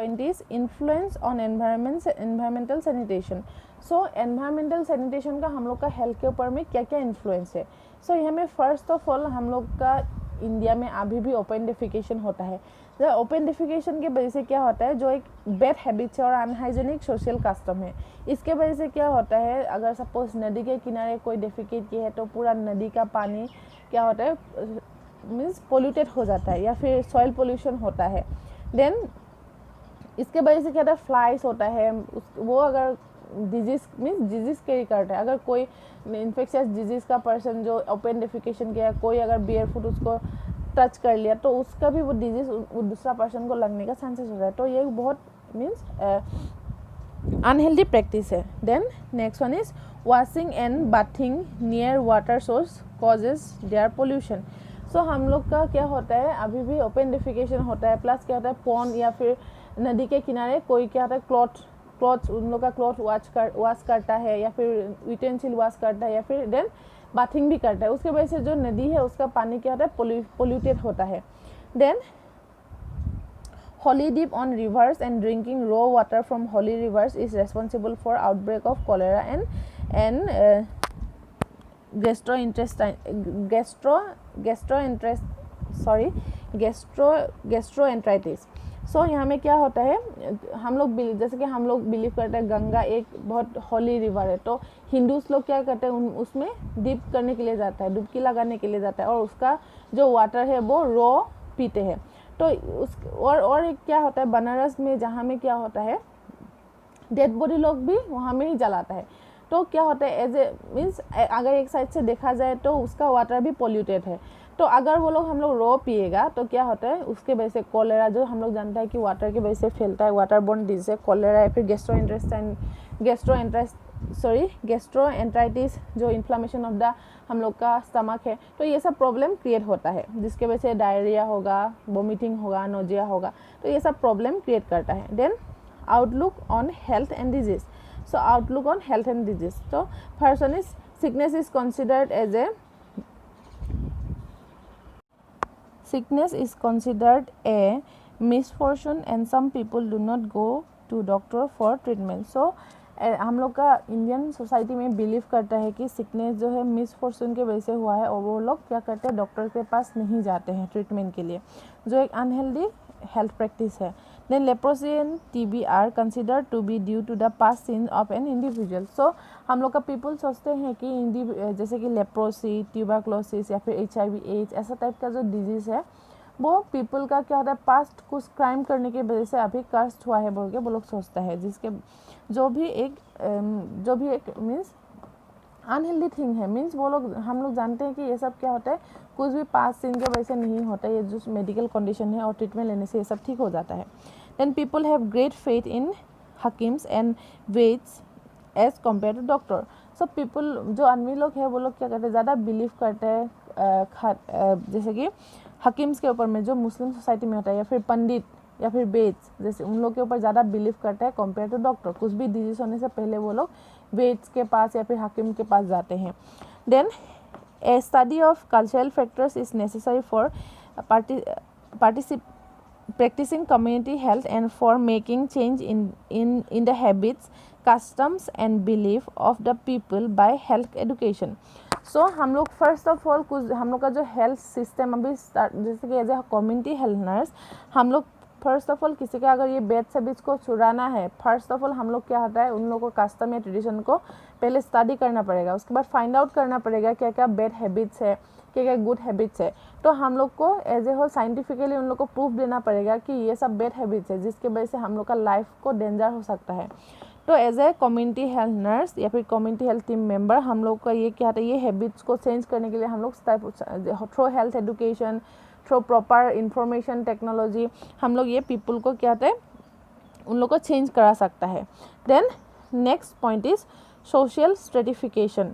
Point is influence on environmental sanitation. So environmental sanitation का हम लोग का हेल्थ के ऊपर में क्या क्या इन्फ्लुएंस है। सो यहाँ में फर्स्ट ऑफ ऑल हम लोग का इंडिया में अभी भी ओपन डेफिकेशन होता है। जो ओपन डेफिकेशन की वजह से क्या होता है, जो एक बैड हैबिट्स है और अनहाइजेनिक सोशल कस्टम है, इसके वजह से क्या होता है, अगर सपोज नदी के किनारे कोई डेफिकेट किया है तो पूरा नदी का पानी क्या होता है, मीन्स पोल्यूटेड हो जाता है या फिर सॉइल पोल्यूशन होता है। देन इसके वजह से क्या होता है, फ्लाइज होता है, वो अगर डिजीज़ मीन्स डिजीज़ कैरी करता है। अगर कोई इन्फेक्शियस डिजीज़ का पर्सन जो ओपन डेफिकेशन किया, कोई अगर बेयर फुट उसको टच कर लिया तो उसका भी वो डिजीज़ दूसरा पर्सन को लगने का चांसेस होता है। तो ये बहुत मीन्स अनहेल्दी प्रैक्टिस है। Then next one is washing and bathing near water source causes their pollution. So हम लोग का क्या होता है, अभी भी ओपन डेफिकेशन होता है, प्लस क्या होता है पॉन्ड या फिर नदी के किनारे कोई क्या होता है क्लॉथ उन लोग का क्लॉथ वॉश करता है या फिर यूटेंसिल वॉश करता है या फिर देन बाथिंग भी करता है। उसके वजह से जो नदी है उसका पानी क्या होता है, पोल्यूटेड होता है। Then holy dip on rivers and drinking raw water from holy rivers is responsible for outbreak of cholera and gastroenteritis। सो यहाँ में क्या होता है, हम लोग जैसे कि हम लोग बिलीव करते हैं गंगा एक बहुत हॉली रिवर है, तो हिंदूस लोग क्या करते हैं उसमें डिप करने के लिए जाता है, डुबकी लगाने के लिए जाता है और उसका जो वाटर है वो रॉ पीते हैं। तो उस और एक क्या होता है बनारस में, जहाँ में क्या होता है डेड बॉडी लोग भी वहाँ में ही जलाता है। तो क्या होता है एज ए मीन्स अगर एक साइड से देखा जाए तो उसका वाटर भी पोल्यूटेड है। तो अगर वो लोग हम लोग रॉ पिएगा तो क्या होता है, उसके वजह से कॉलेरा, जो हम लोग जानते हैं कि वाटर की वजह से फैलता है, वाटर बोर्न डिजीज है कॉलेरा या फिर गैस्ट्रोएंटेराइटिस जो इन्फ्लामेशन ऑफ द हम लोग का स्टमक है, तो ये सब प्रॉब्लम क्रिएट होता है, जिसके वजह से डायरिया होगा, वोमिटिंग होगा, नोजिया होगा, तो ये सब प्रॉब्लम क्रिएट करता है। Then outlook on health and disease. So outlook on health and disease, तो first one is sickness is considered a misfortune and some people do not go to doctor for treatment। so हम लोग का Indian society में believe करता है कि sickness जो है मिसफॉर्चून के वजह से हुआ है और वो लोग क्या करते हैं, डॉक्टर के पास नहीं जाते हैं ट्रीटमेंट के लिए, जो एक अनहेल्दी हेल्थ प्रैक्टिस है। Then leprosy and TB are considered to be due to the past sin of an individual. So हम लोग का पीपल सोचते हैं कि जैसे कि लेप्रोसी, ट्यूबरक्लोसिस या फिर HIV एड्स ऐसा टाइप का जो डिजीज़ है वो पीपल का क्या होता है, पास्ट कुछ क्राइम करने की वजह से अभी कास्ट हुआ है बोल के वो लोग सोचता है, जिसके जो भी एक मीन्स अनहेल्दी थिंग है। मीन्स वो लोग हम लोग जानते हैं कि ये सब क्या होता है, कुछ भी पास्ट सिन के वजह से नहीं होता, ये जो मेडिकल कंडीशन है और ट्रीटमेंट लेने से ये सब ठीक हो जाता है। Then people have great faith in hakims and vaids as compare to doctor. So people जो आदमी लोग हैं वो लोग क्या करते हैं, ज़्यादा बिलीव करते हैं जैसे कि हकीम्स के ऊपर में, जो मुस्लिम सोसाइटी में होता है, या फिर पंडित या फिर वेद्स जैसे उन लोग के ऊपर ज़्यादा बिलीव करते हैं कंपेयर टू डॉक्टर। कुछ भी डिजीज होने से पहले वो लोग वेद्स के पास या फिर हकीम के पास जाते हैं। Then a study of cultural factors is necessary for practicing community health and for making change in the habits, customs and belief of the people by health education। सो हम लोग फर्स्ट ऑफ ऑल कुछ हम लोग का जो health system अभी जैसे कि as a community health nurse हम लोग फर्स्ट ऑफ ऑल किसी का अगर ये बैड हैबिट्स को छुड़ाना है, फर्स्ट ऑफ ऑल हम लोग क्या होता है, उन लोगों को कस्टम या ट्रेडिशन को पहले स्टडी करना पड़ेगा, उसके बाद फाइंड आउट करना पड़ेगा क्या क्या बैड हैबिट्स है, क्या क्या गुड हैबिट्स है। तो हम लोग को एज ए होल साइंटिफिकली उन लोग को प्रूफ देना पड़ेगा कि ये सब बैड हैबिट्स है, जिसके वजह से हम लोग का लाइफ को डेंजर हो सकता है। तो as a community health nurse या फिर कम्युनिटी हेल्थ टीम मेंबर हम लोग का ये क्या होता है, ये हैबिट्स को चेंज करने के लिए हम लोग through health education, through proper information technology हम लोग ये पीपल को क्या होता है, उन लोग को चेंज करा सकता है। Then next point is social stratification.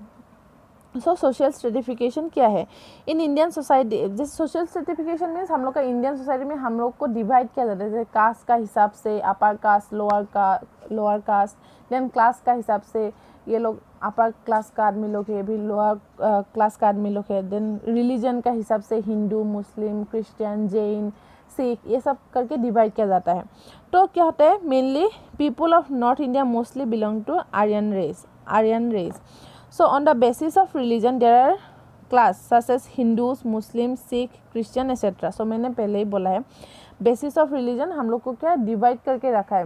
So social stratification क्या है इन इंडियन सोसाइटी। जैसे सोशल स्ट्रेटिफिकेशन मीन्स हम लोग का इंडियन सोसाइटी में हम लोग को डिवाइड किया जाता है, जैसे कास्ट का हिसाब से, upper caste, lower caste, then class का हिसाब से ये लोग अपर क्लास का आदमी लोग है, भी लोअर क्लास का आदमी लोग है। देन रिलीजन का हिसाब से हिंदू, मुस्लिम, क्रिश्चियन, जैन, सिख, ये सब करके डिवाइड किया जाता है। तो क्या होता है, mainly people of north India mostly belong to Aryan race. So on the basis of religion there are class such as Hindus, Muslim, Sikh, Christian etcetera. So मैंने पहले ही बोला है, बेसिस ऑफ रिलीजन हम लोग को क्या डिवाइड करके रखा है,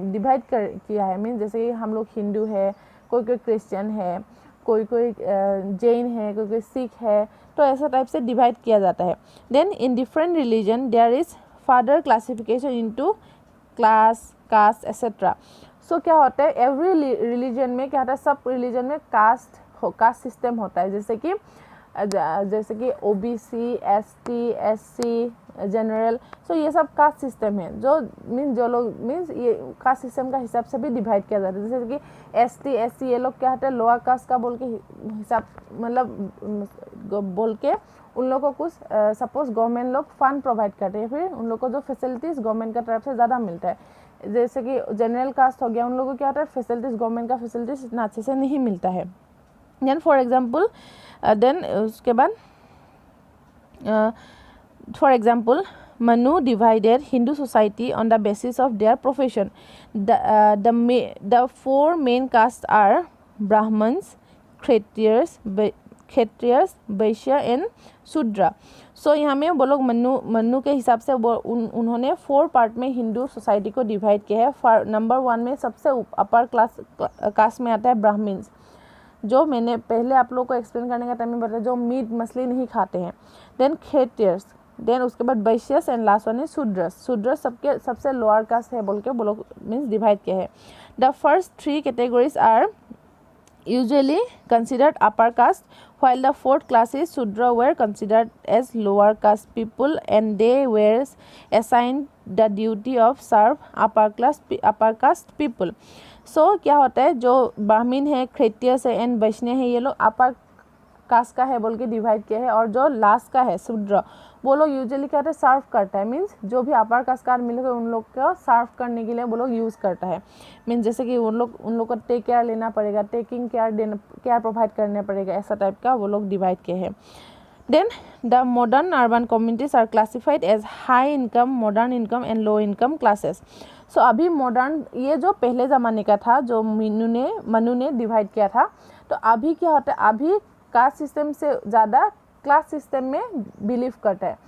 किया है। मीन्स जैसे कि हम लोग हिंदू है, कोई क्रिश्चियन है, कोई जैन है, कोई सिख है, तो ऐसा टाइप से डिवाइड किया जाता है। Then in different religion there is further classification into class, caste etcetera. So क्या होता है, एवरी रिलीजन में क्या होता है, सब रिलीजन में कास्ट सिस्टम होता है। जैसे कि ओबीसी, एसटी, एससी, जनरल, सो ये सब कास्ट सिस्टम है, जो लोग ये कास्ट सिस्टम का हिसाब से भी डिवाइड किया जाता है। जैसे कि एसटी, एससी ये लोग क्या होता है, लोअर कास्ट का बोल के हिसाब, मतलब बोल के उन लोगों को कुछ सपोज गवर्नमेंट लोग फंड प्रोवाइड करते हैं, फिर उन लोगों को जो फैसिलिटीज़ गवर्नमेंट का तरफ से ज़्यादा मिलता है। जैसे कि जनरल कास्ट हो गया, उन लोगों को क्या होता है, फैसिलिटीज़ गवर्नमेंट का फैसिलिटीज़ इतना अच्छे से नहीं मिलता है। देन फॉर एग्जाम्पल उसके बाद for example Manu divided Hindu society on the basis of their profession. The four main castes are Brahmins, Kshatriyas, Vaishya and Shudra. So यहाँ में वो लोग मनु के हिसाब से उन्होंने 4 पार्ट में हिंदू सोसाइटी को डिवाइड किया है। नंबर 1 में सबसे अपर कास्ट में आता है ब्राह्मण्स, जो मैंने पहले आप लोग को एक्सप्लेन करने का टाइम में बताया, जो मीट मछली नहीं खाते हैं। देन क्षेत्रियर्स, देन उसके बाद Vaishyas and last one is Shudras. सबसे लोअर कास्ट है बोल के वो लोग मीन्स डिवाइड किया है। The first 3 categories are usually considered upper caste, while the 4th class is Shudra were considered as lower caste people, and they were assigned the duty of serve upper caste people. So क्या होता है, जो ब्राह्मण है, क्षत्रिय है and वैश्य है, ये लोग अपर कास्ट का है बोल के डिवाइड किया है, और जो लास्ट का है शूद्र, वो लोग यूजुअली क्या होता है, सर्व करता है। मीन्स जो भी अपर कास्ट का मिलेगा उन लोग को सर्व करने के लिए वो लोग यूज़ करता है। मीन्स जैसे कि उन लोग को टेक केयर लेना पड़ेगा, केयर प्रोवाइड करना पड़ेगा, ऐसा टाइप का वो लोग डिवाइड किए हैं। Then the modern urban communities are classified as high income, modern income and low income classes. So अभी मॉडर्न, ये जो पहले ज़माने का था, जो मनु ने डिवाइड किया था, तो अभी क्या होता है, अभी कास्ट सिस्टम से ज़्यादा क्लास सिस्टम में बिलीव करता है।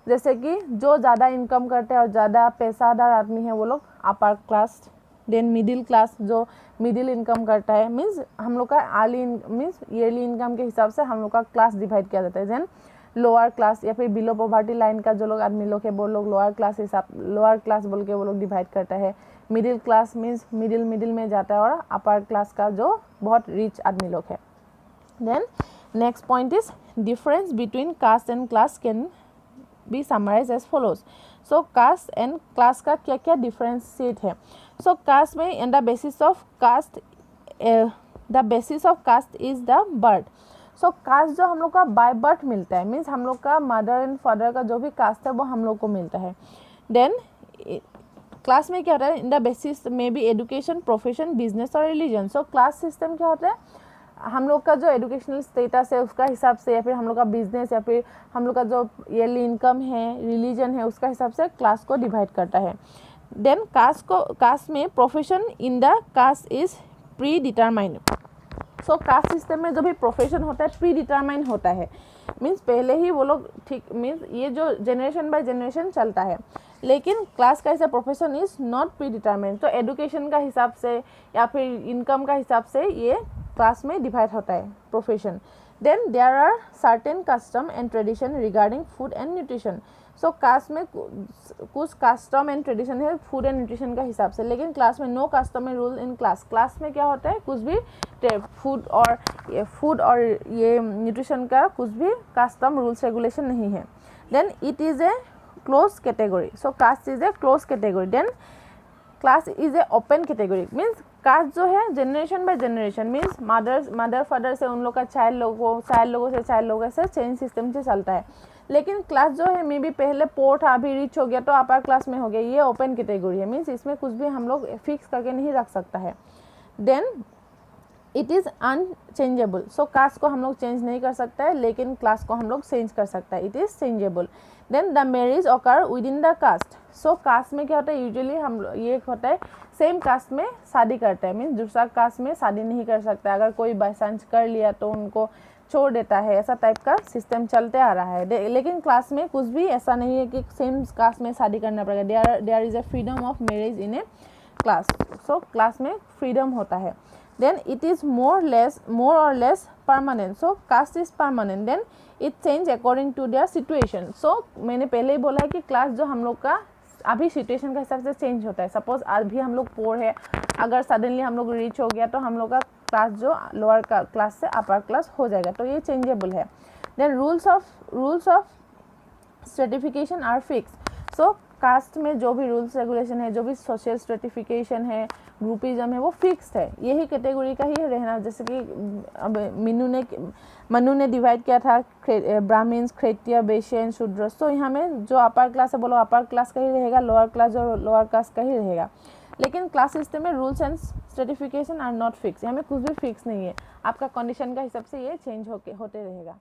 जैसे कि जो ज़्यादा इनकम करते हैं और ज़्यादा पैसादार आदमी है वो लोग upper class, then middle class जो मिडिल इनकम करता है, मीन्स हम लोग का ईयरली इनकम के हिसाब से हम लोग का क्लास डिवाइड किया जाता है। देन लोअर क्लास या फिर बिलो पॉवर्टी लाइन का जो लोग आदमी लोग है वो लोग लोअर क्लास बोल के वो लोग डिवाइड करता है। मिडिल क्लास मीन्स मिडिल में जाता है, और अपर क्लास का जो बहुत रिच आदमी लोग है। Then next point is difference between caste and class can be summarized as follows. So caste and class का क्या क्या differentiate है। So caste में and the basis of caste is the birth. So caste जो हम लोग का by birth मिलता है, means हम लोग का मदर एंड फादर का जो भी caste है वो हम लोग को मिलता है। Then क्लास में क्या होता है, इन द बेसिस में भी एजुकेशन, प्रोफेशन, बिजनेस और रिलीजन। सो क्लास सिस्टम क्या होता है, हम लोग का जो एजुकेशनल स्टेटस है उसका हिसाब से, या फिर हम लोग का बिजनेस, या फिर हम लोग का जो ईयरली इनकम है, रिलीजन है, उसका हिसाब से क्लास को डिवाइड करता है। देन कास्ट में profession in the caste is predetermined. So caste system में जो भी प्रोफेशन होता है प्री डिटरमाइंड होता है, मीन्स पहले ही वो लोग ठीक, मीन्स ये जो जनरेशन बाय जनरेशन चलता है। लेकिन क्लास का ऐसा profession is not pre determined, तो एजुकेशन का हिसाब से या फिर इनकम का हिसाब से ये क्लास में डिवाइड होता है profession. Then there are certain custom and tradition regarding food and nutrition. So caste में कुछ कस्टम एंड ट्रेडिशन है फूड एंड न्यूट्रिशन का हिसाब से, लेकिन क्लास में no custom and rule in class. Class में क्या होता है, कुछ भी फूड और ये न्यूट्रिशन का कुछ भी कस्टम रूल्स रेगुलेशन नहीं है। Then it is a close category. So caste is a close category. Then class is a open category, means caste जो है generation by generation, means mother father से उन लोग का चाइल्ड लोगों से चेंज सिस्टम से चलता है। लेकिन क्लास जो है मे बी पहले पोर था, अभी रिच हो गया तो अपर क्लास में हो गया, ये ओपन कैटेगरी है, मीन्स इसमें कुछ भी हम लोग फिक्स करके नहीं रख सकता है। Then it is unchangeable. So caste को हम लोग चेंज नहीं कर सकता है, लेकिन क्लास को हम लोग चेंज कर सकता है, it is changeable. Then the marriage occur within the caste. So caste में क्या होता है, यूजुअली हम ये होता है सेम कास्ट में शादी करते हैं, मीन्स दूसरा कास्ट में शादी नहीं कर सकता, अगर कोई बाई चांस कर लिया तो उनको छोड़ देता है, ऐसा टाइप का सिस्टम चलते आ रहा है। लेकिन क्लास में कुछ भी ऐसा नहीं है कि सेम कास्ट में शादी करना पड़ेगा, there is a freedom of marriage in a class. So class में फ्रीडम होता है। Then it is more or less permanent. So caste is permanent, then it change according to their situation. So मैंने पहले ही बोला है कि class जो हम लोग का अभी सिचुएशन के हिसाब से चेंज होता है। सपोज आज भी हम लोग पोर है, अगर सडनली हम लोग रिच हो गया तो हम लोग का क्लास जो लोअर क्लास से अपर क्लास हो जाएगा, तो ये चेंजेबल है। Then rules of stratification are fix. So caste में जो भी रूल्स रेगुलेशन है, जो भी सोशल स्ट्रेटिफिकेशन है, ग्रुपिज्म है, वो फिक्स्ड है, यही कैटेगरी का ही रहना। जैसे कि अब मनु ने डिवाइड किया था ब्राह्मण्स, क्षत्रिय, वैश्य एंड शूद्र। सो यहाँ में जो अपर क्लास है बोलो अपर क्लास का ही रहेगा, लोअर क्लास जो लोअर क्लास का ही रहेगा। लेकिन क्लास सिस्टम में rules and stratification are not fix, यहाँ में कुछ भी फिक्स नहीं है, आपका कंडीशन का हिसाब से ये चेंज होते रहेगा।